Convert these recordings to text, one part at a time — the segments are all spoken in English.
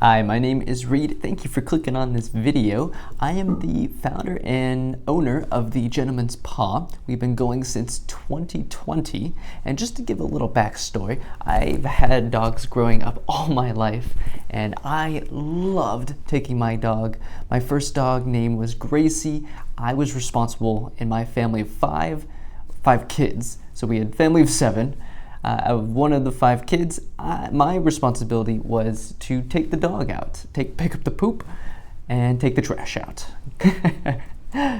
Hi, my name is Reed. Thank you for clicking on this video. I am the founder and owner of the Gentleman's Paw. We've been going since 2020, and just to give a little backstory, I've had dogs growing up all my life, and I loved taking my dog. My first dog name was Gracie. I was responsible in my family of five kids, so we had a family of 7. Of one of the 5 kids, my responsibility was to take the dog out, pick up the poop, and take the trash out.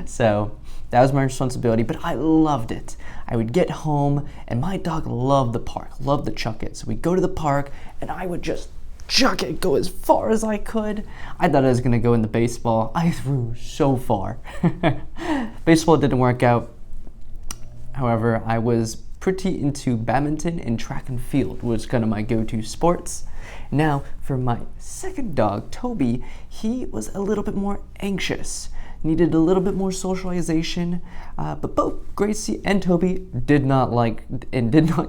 So that was my responsibility, but I loved it. I would get home, and my dog loved the park, loved to chuck it. So we'd go to the park, and I would just chuck it, go as far as I could. I thought I was gonna go in the baseball. I threw so far. Baseball didn't work out. However, I was pretty into badminton and track and field was kind of my go-to sports. Now, for my second dog, Toby, he was a little bit more anxious, needed a little bit more socialization, but both Gracie and Toby did not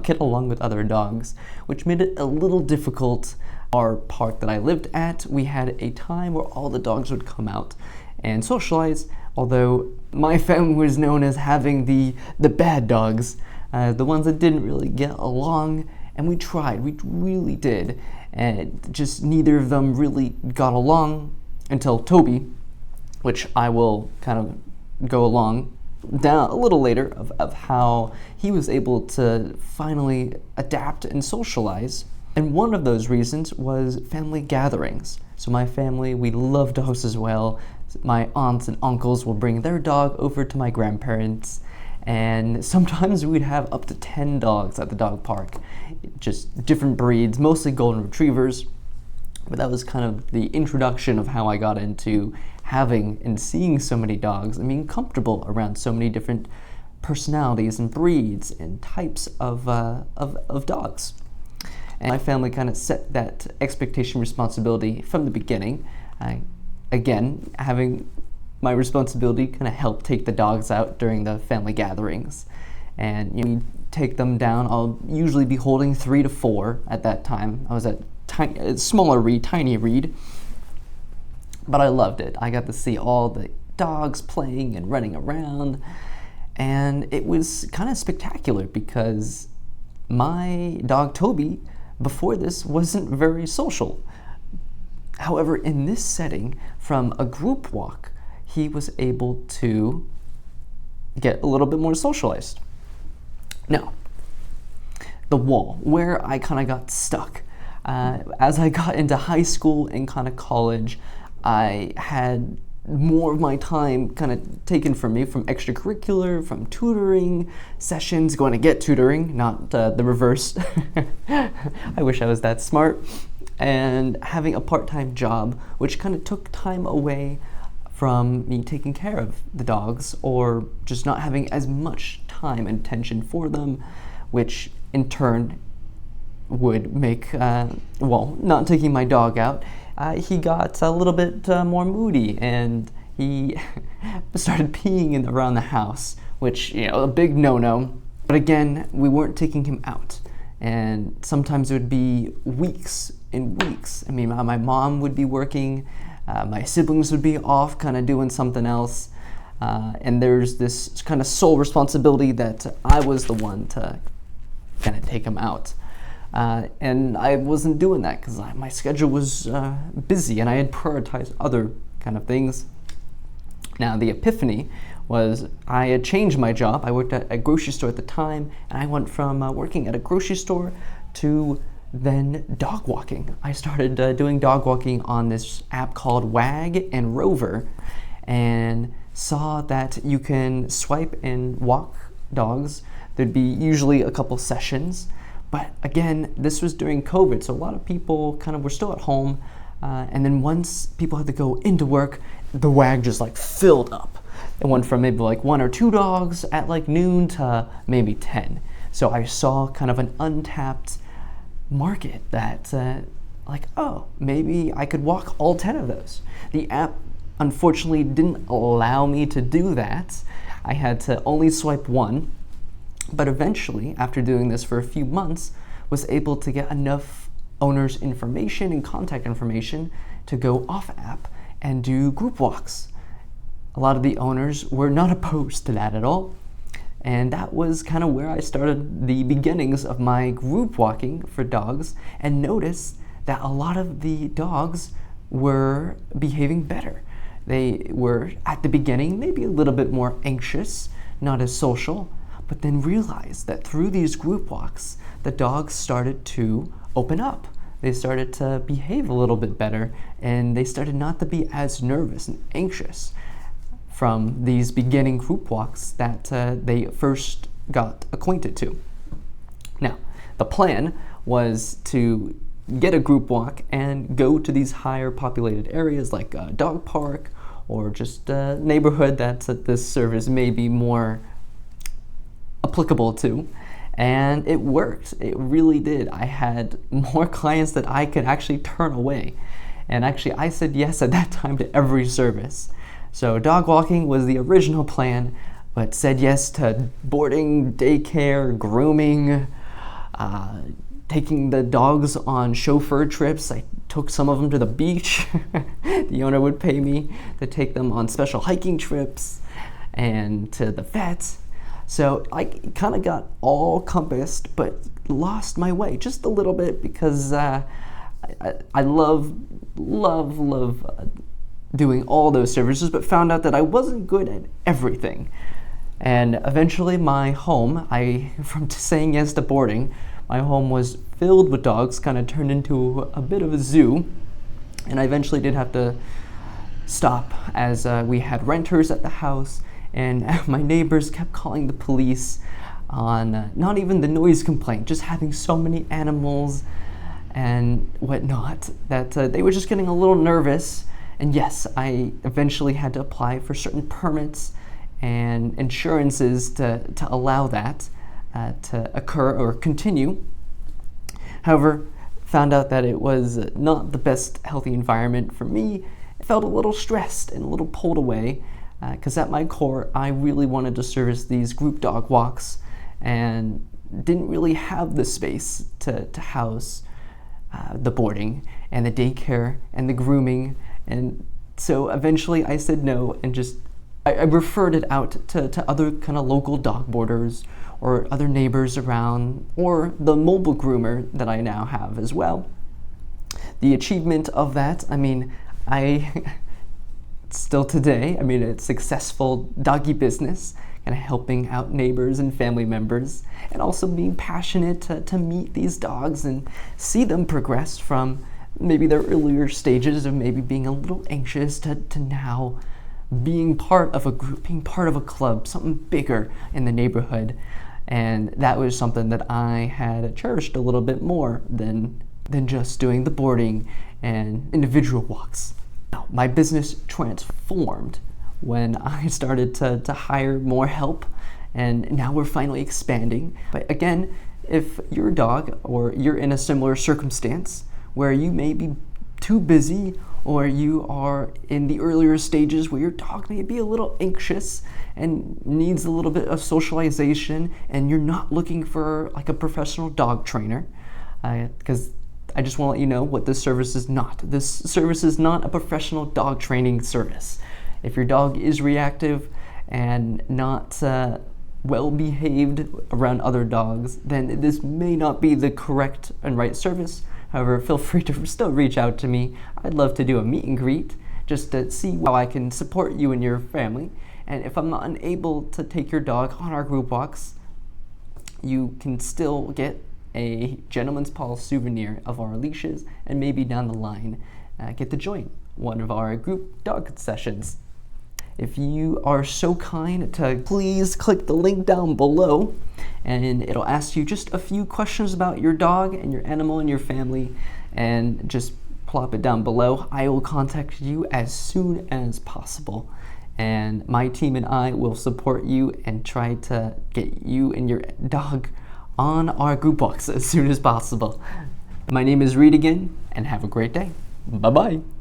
get along with other dogs, which made it a little difficult. Our park that I lived at, we had a time where all the dogs would come out and socialize, although my family was known as having the bad dogs, the ones that didn't really get along, and we really did, and just neither of them really got along until Toby, which I will kind of go along down a little later of how he was able to finally adapt and socialize. And one of those reasons was family gatherings. So my family, we love dogs as well. My aunts and uncles will bring their dog over to my grandparents, and sometimes we'd have up to 10 dogs at the dog park, just different breeds, mostly golden retrievers. But that was kind of the introduction of how I got into having and seeing so many dogs and being comfortable around so many different personalities and breeds and types of dogs. And my family kind of set that expectation responsibility from the beginning. Again, having my responsibility kind of help take the dogs out during the family gatherings. And we take them down. I'll usually be holding 3 to 4 at that time. I was at tiny Reed, but I loved it. I got to see all the dogs playing and running around, and it was kind of spectacular because my dog Toby before this wasn't very social. However, in this setting, from a group walk, he was able to get a little bit more socialized. Now, the wall, where I kind of got stuck. As I got into high school and kind of college, I had more of my time kind of taken from me from extracurricular, from tutoring sessions, going to get tutoring, not the reverse. I wish I was that smart. And having a part-time job, which kind of took time away from me taking care of the dogs, or just not having as much time and attention for them, which in turn would make, not taking my dog out, he got a little bit more moody, and he started peeing around the house, which, a big no-no. But again, we weren't taking him out, and sometimes it would be weeks and weeks. I mean, my mom would be working, my siblings would be off kind of doing something else, and there's this kind of sole responsibility that I was the one to kind of take him out. And I wasn't doing that because my schedule was busy and I had prioritized other kind of things. Now, the epiphany was I had changed my job. I worked at a grocery store at the time, and I went from working at a grocery store to then dog walking. I started doing dog walking on this app called Wag and Rover, and saw that you can swipe and walk dogs. There'd be usually a couple sessions, but again, this was during COVID, so a lot of people kind of were still at home, and then once people had to go into work, the Wag just filled up. It went from maybe 1 or 2 dogs at noon to maybe 10. So I saw kind of an untapped market that maybe I could walk all 10 of those. The app unfortunately didn't allow me to do that. I had to only swipe 1, but eventually, after doing this for a few months, was able to get enough owners' information and contact information to go off app and do group walks. A lot of the owners were not opposed to that at all. And that was kind of where I started the beginnings of my group walking for dogs, and noticed that a lot of the dogs were behaving better. They were, at the beginning, maybe a little bit more anxious, not as social, but then realized that through these group walks, the dogs started to open up. They started to behave a little bit better, and they started not to be as nervous and anxious from these beginning group walks that they first got acquainted to. Now, the plan was to get a group walk and go to these higher populated areas like a dog park, or just a neighborhood that this service may be more applicable to. And it worked. It really did. I had more clients that I could actually turn away. And actually, I said yes at that time to every service. So dog walking was the original plan, but said yes to boarding, daycare, grooming, taking the dogs on chauffeur trips. I took some of them to the beach. The owner would pay me to take them on special hiking trips, and to the vet. So I kind of got all compassed, but lost my way just a little bit, because I love doing all those services, but found out that I wasn't good at everything. And eventually my home, from saying yes to boarding, my home was filled with dogs, kind of turned into a bit of a zoo. And I eventually did have to stop, as we had renters at the house, and my neighbors kept calling the police on not even the noise complaint, just having so many animals and whatnot, that they were just getting a little nervous. And yes, I eventually had to apply for certain permits and insurances to allow that to occur or continue. However, found out that it was not the best healthy environment for me. I felt a little stressed and a little pulled away, because at my core, I really wanted to service these group dog walks, and didn't really have the space to house the boarding and the daycare and the grooming. And so eventually I said no, and just I referred it out to other kind of local dog boarders, or other neighbors around, or the mobile groomer that I now have as well. The achievement of that, still today, a successful doggy business, kind of helping out neighbors and family members, and also being passionate to meet these dogs and see them progress from maybe their earlier stages of maybe being a little anxious to now being part of a group, being part of a club, something bigger in the neighborhood. And that was something that I had cherished a little bit more than just doing the boarding and individual walks. Now, my business transformed when I started to hire more help, and now we're finally expanding. But again, if your dog, or you're in a similar circumstance where you may be too busy, or you are in the earlier stages where your dog may be a little anxious and needs a little bit of socialization, and you're not looking for like a professional dog trainer, because I just want to let you know what this service is not. This service is not a professional dog training service. If your dog is reactive and not well behaved around other dogs, then this may not be the correct and right service. However, feel free to still reach out to me. I'd love to do a meet and greet just to see how I can support you and your family. And if I'm not unable to take your dog on our group walks, you can still get a Gentleman's Paw souvenir of our leashes, and maybe down the line get to join one of our group dog sessions. If you are so kind to please click the link down below, and it'll ask you just a few questions about your dog and your animal and your family, and just plop it down below. I will contact you as soon as possible, and my team and I will support you and try to get you and your dog on our group walks as soon as possible. My name is Reed again, and have a great day. Bye-bye.